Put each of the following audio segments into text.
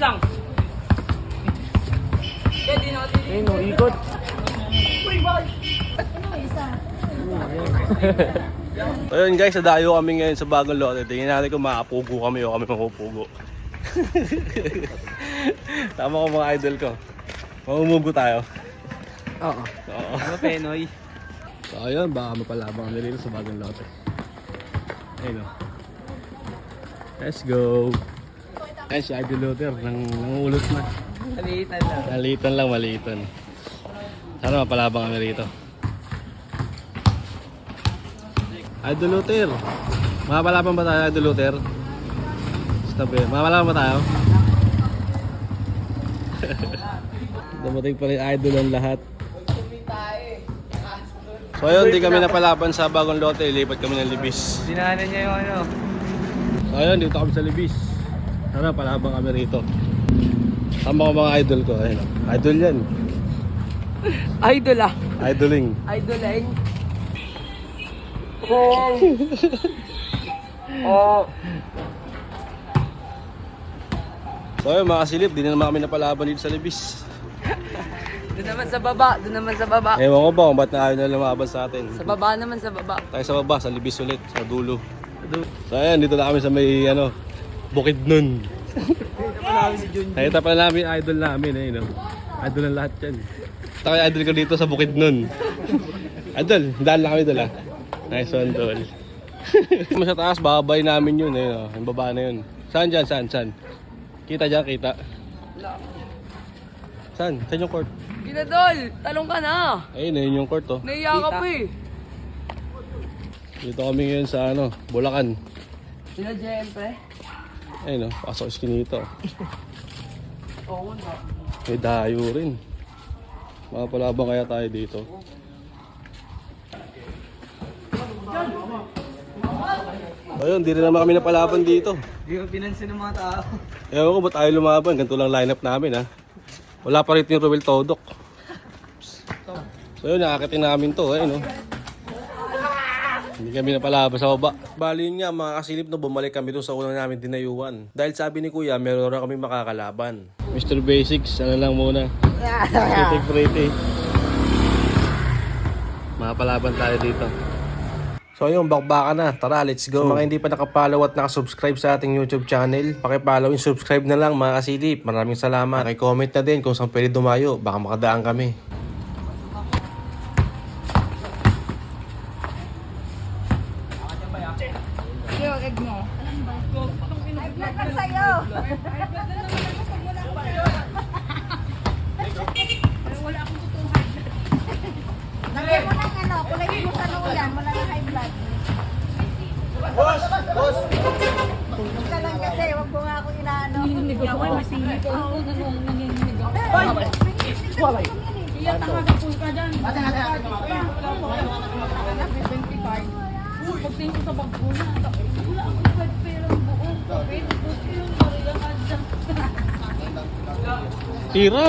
lang. Ayun o, ikot. So yun guys, nadayo kami ngayon sa bagong lote. Tingnan natin kung makapugo kami o kami mapupugo. Tama ko mga idol ko. Mamumugo tayo. Oo. Oo. Ano Penoy? So ayun, baka mapalabang kami rin sa bagong lote. Ayun o. Let's go. Ayun si Idol Luther, nangulot na. Maliitan lang. Maliitan lang, maliitan. Sana mapalabang kami rito. Idol Luther. Makapalaban ba tayo, Idol Luther? Stop eh. Makapalaban ba tayo? Dumating pa rin idol ang lahat. So ayun, di kami napalaban sa bagong lote. Ilipat kami ng Libis. Dinahanan niya yung ano. So ayun, dito kami sa Libis. Sana palabang kami rito. Tama ko mga idol ko. Ayun, idol yan. Idol ah. Idoling. Idoling. Oh. Oh. So ayun mga kasilip, di na naman kami napalaban dito sa Libis. Doon naman sa baba. Doon naman sa baba. Ewan ko ba kung ba't na ayaw na lumaban sa atin. Sa baba naman sa baba. Tayo sa baba, sa Libis ulit, sa dulo. So ayan, dito na kami sa may ano, Bukidnon. Nakita pa namin idol namin eh, no? Idol ang lahat yan. Ito kaya idol ko dito sa Bukidnon. Idol, daan lang kami doon ah. Nice one, tol. Kung sa taas, babay namin yun eh, no? Yung baba na yun. Saan dyan? Saan? Kita dyan, kita. Saan yung court? Ginadol, talong ka na. Ayun, ayun yung court oh. Naiya ka pa eh. Dito kami ngayon sa ano, Bulacan. Sila Jempe. Ayun oh, pasok iskinito. Oo nga. May dayo rin. Makapalabang kaya tayo dito. Ayun, di rin naman kami napalaban dito. Di ko pinansin ng mga tao. Ewan ko ba't tayo lumaban, ganito lang lineup namin ha. Wala pa rin yung Ruel Todok. So yun, nakakitin namin to, ayun oh. Hindi kami napalaban sa baba. Bali yun nga mga kasilip no, bumalik kami doon sa unang namin dinayuan. Dahil sabi ni Kuya, meron na kami makakalaban. Mr. Basics, ano lang muna. Pretty. Makapalaban tayo dito. So ayun, bakbaka na. Tara, let's go. Sa mga hindi pa nakapollow at nakasubscribe sa ating YouTube channel, pakipollow and subscribe na lang mga kasilip. Maraming salamat. Pakicomment na din kung saan pwede dumayo. Baka makadaan kami. Yung egg mo. Ay, vlog lang sa'yo. Wala akong tutuhan. Lagyan mo ng ano, kulay mo sa ulan. Wala na high blood. Boss! Huwag ka lang kasi, huwag mo nga ako inaano. Hindi ko ako masilip. Oo, nanginginig ako. Ay! Iya, tangaga po ka dyan. Ate. Pagtingin ko sa bagbo na, wala akong perang buo. Pwede ko yung Maria ka dyan. Tira!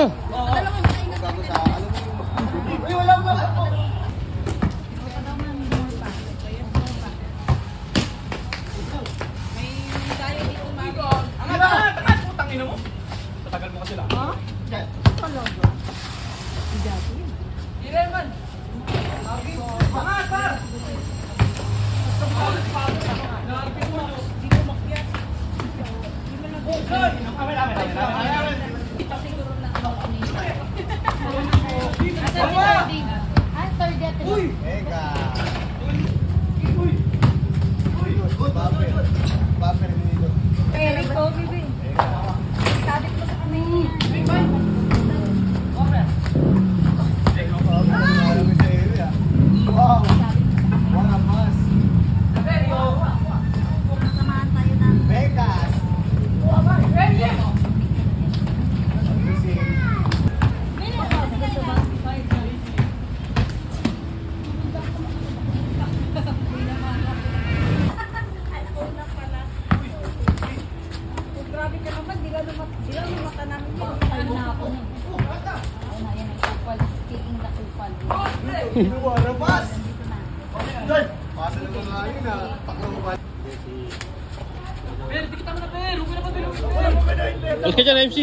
Alis ka dyan, MC.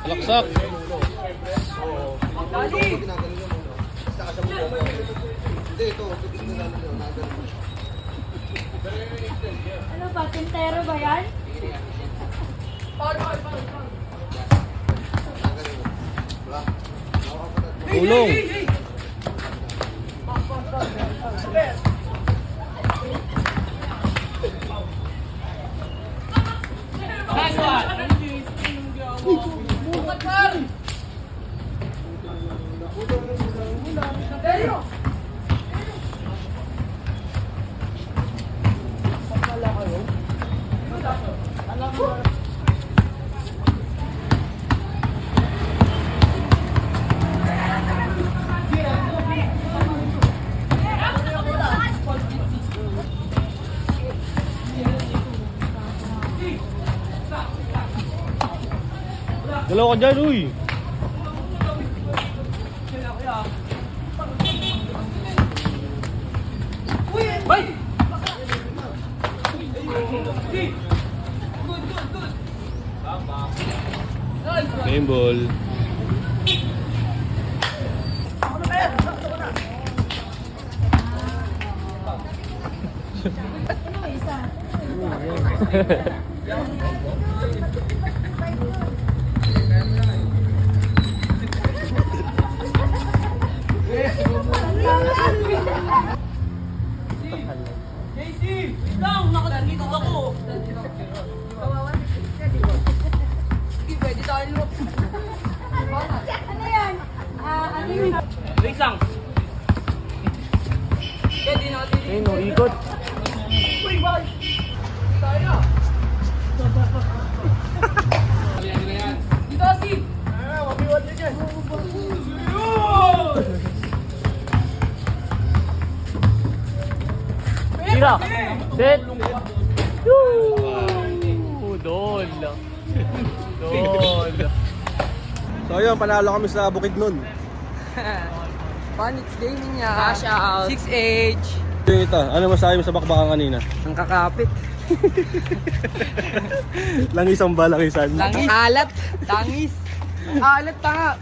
Alaksak. Ano ba? Tintero ba yan? Tulong. Dalawa ka dyan, uy. Game ball. Casey! Wait lang! Nakadito ako! Sige, pwede tayo lumap. Ano yan? Ano yun? Wait lang! Pwede natin. Ayun, no, ikot. Uy, bakit? Tayo! Dito, si! Wabiwat na dyan! Tira! Set! Doon! Doon! So ayun, panalo kami sa Bukidnon. Panix Gaming niya. Cash out. 6H. Ito, ano masabi mo sa bakbakan kanina? Ang kakapit. Langisang ba, langisan? Langis. Alat. Tangis. Alat tanga.